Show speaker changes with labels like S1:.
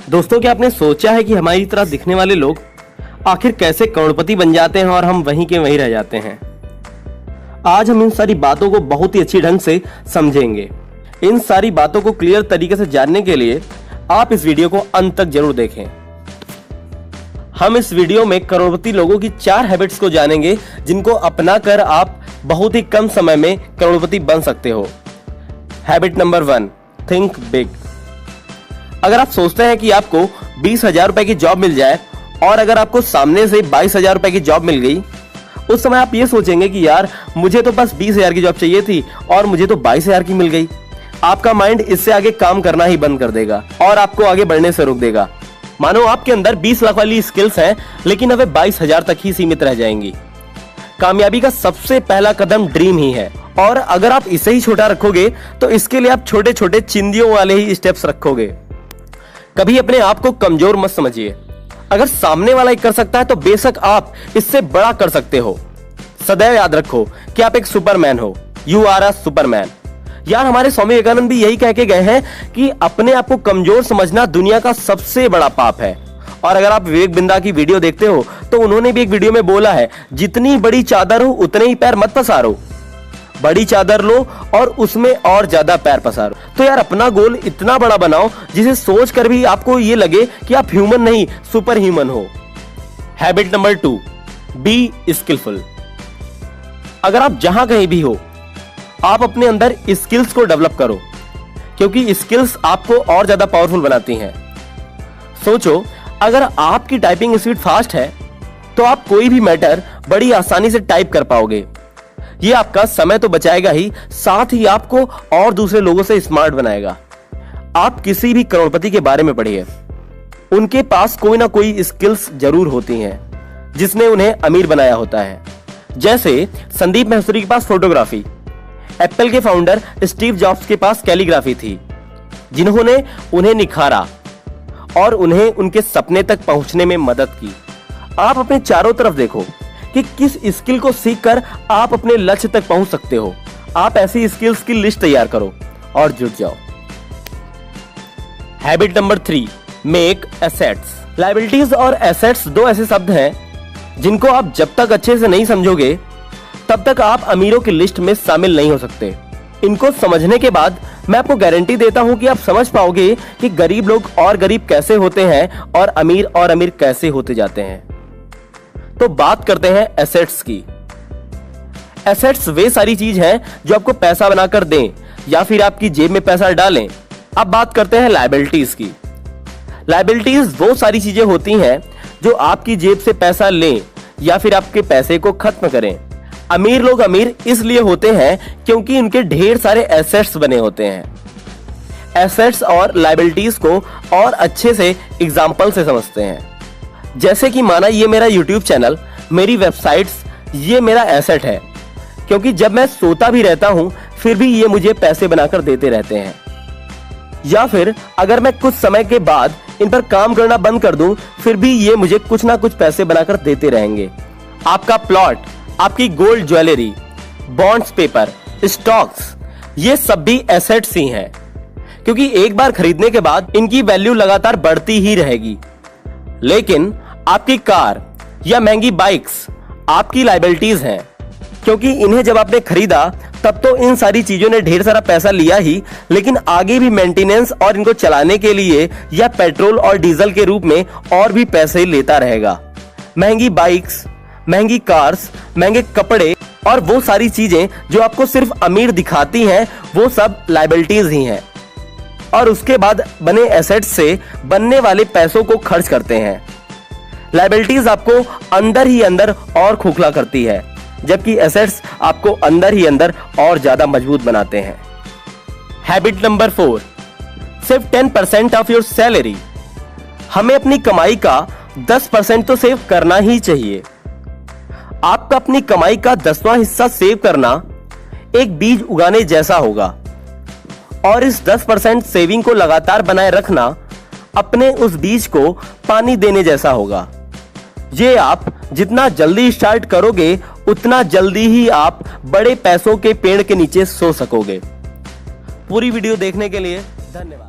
S1: दोस्तों, क्या आपने सोचा है कि हमारी तरह दिखने वाले लोग आखिर कैसे करोड़पति बन जाते हैं और हम वहीं के वहीं रह जाते हैं। आज हम इन सारी बातों को बहुत ही अच्छी ढंग से समझेंगे। इन सारी बातों को क्लियर तरीके से जानने के लिए आप इस वीडियो को अंत तक जरूर देखें। हम इस वीडियो में करोड़पति लोगों की 4 हैबिट्स को जानेंगे जिनको अपनाकर आप बहुत ही कम समय में करोड़पति बन सकते हो। Habit number 1, think big. अगर आप सोचते हैं कि आपको 20,000 रुपए की जॉब मिल जाए और अगर आपको सामने से 22,000 रुपए की जॉब मिल गई, उस समय आप ये सोचेंगे कि यार मुझे तो बस 20,000 की जॉब चाहिए थी और मुझे तो 22,000 की मिल गई। आपका माइंड इससे आगे काम करना ही बंद कर देगा और आपको आगे बढ़ने से रोक देगा। मानो आपके अंदर 20 लाख वाली स्किल्स हैं, लेकिन अब 22,000 तक ही सीमित रह जाएंगी। कामयाबी का सबसे पहला कदम ड्रीम ही है, और अगर आप इसे ही छोटा रखोगे तो इसके लिए आप छोटे छोटे चिंदियों वाले ही स्टेप्स रखोगे। कभी अपने आप को कमजोर मत समझिए। अगर सामने वाला ही कर सकता है तो बेशक आप इससे बड़ा कर सकते हो। सदैव याद रखो कि आप एक सुपरमैन हो। You are a superman. यार, हमारे स्वामी विवेकानंद भी यही कह के गए हैं कि अपने आप को कमजोर समझना दुनिया का सबसे बड़ा पाप है। और अगर आप विवेक बिंद्रा की वीडियो देखते हो तो उन्होंने भी एक वीडियो में बोला है, जितनी बड़ी चादर हो उतने ही पैर मत पसारो। बड़ी चादर लो और उसमें और ज्यादा पैर पसारो। तो यार, अपना गोल इतना बड़ा बनाओ जिसे सोचकर भी आपको ये लगे कि आप ह्यूमन नहीं सुपर ह्यूमन हो। Habit number 2, be skilful. अगर आप जहां कहीं भी हो, आप अपने अंदर स्किल्स को डेवलप करो, क्योंकि स्किल्स आपको और ज्यादा पावरफुल बनाती हैं। सोचो, अगर आपकी टाइपिंग स्पीड फास्ट है तो आप कोई भी मैटर बड़ी आसानी से टाइप कर पाओगे। ये आपका समय तो बचाएगा ही, साथ ही आपको और दूसरे लोगों से स्मार्ट बनाएगा। आप किसी भी करोड़पति के बारे में पढ़िए, उनके पास कोई ना कोई स्किल्स जरूर होती हैं जिसने उन्हें अमीर बनाया होता है। जैसे संदीप महसूरी के पास फोटोग्राफी, एप्पल के फाउंडर स्टीव जॉब्स के पास कैलीग्राफी थी, जिन्होंने उन्हें निखारा और उन्हें उनके सपने तक पहुंचने में मदद की। आप अपने चारों तरफ देखो कि किस स्किल को सीखकर आप अपने लक्ष्य तक पहुंच सकते हो। आप ऐसी स्किल्स की लिस्ट तैयार करो और जुट जाओ। Habit number 3, make assets. Liabilities और एसेट्स 2 ऐसे शब्द हैं जिनको आप जब तक अच्छे से नहीं समझोगे तब तक आप अमीरों की लिस्ट में शामिल नहीं हो सकते। इनको समझने के बाद मैं आपको गारंटी देता हूं कि आप समझ पाओगे कि गरीब लोग और गरीब कैसे होते हैं और अमीर कैसे होते जाते हैं। तो बात करते हैं एसेट्स की। एसेट्स वे सारी चीज हैं जो आपको पैसा बनाकर दें या फिर आपकी जेब में पैसा डालें। अब बात करते हैं लायबिलिटीज की। लायबिलिटीज वो सारी चीजें होती हैं जो आपकी जेब से पैसा लें या फिर आपके पैसे को खत्म करें। अमीर लोग अमीर इसलिए होते हैं क्योंकि उनके ढेर सारे एसेट्स बने होते हैं। एसेट्स और लायबिलिटीज को और अच्छे से एग्जाम्पल से समझते हैं। जैसे कि माना ये मेरा YouTube चैनल, मेरी वेबसाइट्स, ये मेरा एसेट है, क्योंकि जब मैं सोता भी रहता हूं फिर भी ये मुझे पैसे बनाकर देते रहते हैं। या फिर अगर मैं कुछ समय के बाद इन पर काम करना बंद कर दूं फिर भी ये मुझे कुछ ना कुछ पैसे बनाकर देते रहेंगे। आपका प्लॉट, आपकी gold jewellery, bonds paper, stocks, ये सब भी एसेट्स ही हैं, क्योंकि एक बार खरीदने के बाद इनकी वैल्यू लगातार बढ़ती ही रहेगी। लेकिन आपकी कार या महंगी बाइक्स आपकी लायबिलिटीज हैं, क्योंकि इन्हें जब आपने खरीदा तब तो इन सारी चीजों ने ढेर सारा पैसा लिया ही, लेकिन आगे भी मेंटेनेंस और इनको चलाने के लिए या पेट्रोल और डीजल के रूप में और भी पैसे लेता रहेगा। महंगी बाइक्स, महंगी कार्स, महंगे कपड़े और वो सारी चीजें जो आपको सिर्फ अमीर दिखाती हैं, वो सब लायबिलिटीज ही हैं, और उसके बाद बने एसेट्स से बनने वाले पैसों को खर्च करते हैं। लायबिलिटीज आपको अंदर ही अंदर और खोखला करती है, जबकि एसेट्स आपको अंदर ही अंदर और ज्यादा मजबूत बनाते हैं। Habit number 4, save 10% of your salary. हमें अपनी कमाई का 10% तो सेव करना ही चाहिए। आपका अपनी कमाई का 10वां हिस्सा सेव करना एक बीज उगाने जैसा होगा, और इस 10% सेविंग को लगातार बनाए रखना अपने उस बीज को पानी देने जैसा होगा। ये आप जितना जल्दी स्टार्ट करोगे उतना जल्दी ही आप बड़े पैसों के पेड़ के नीचे सो सकोगे। पूरी वीडियो देखने के लिए धन्यवाद।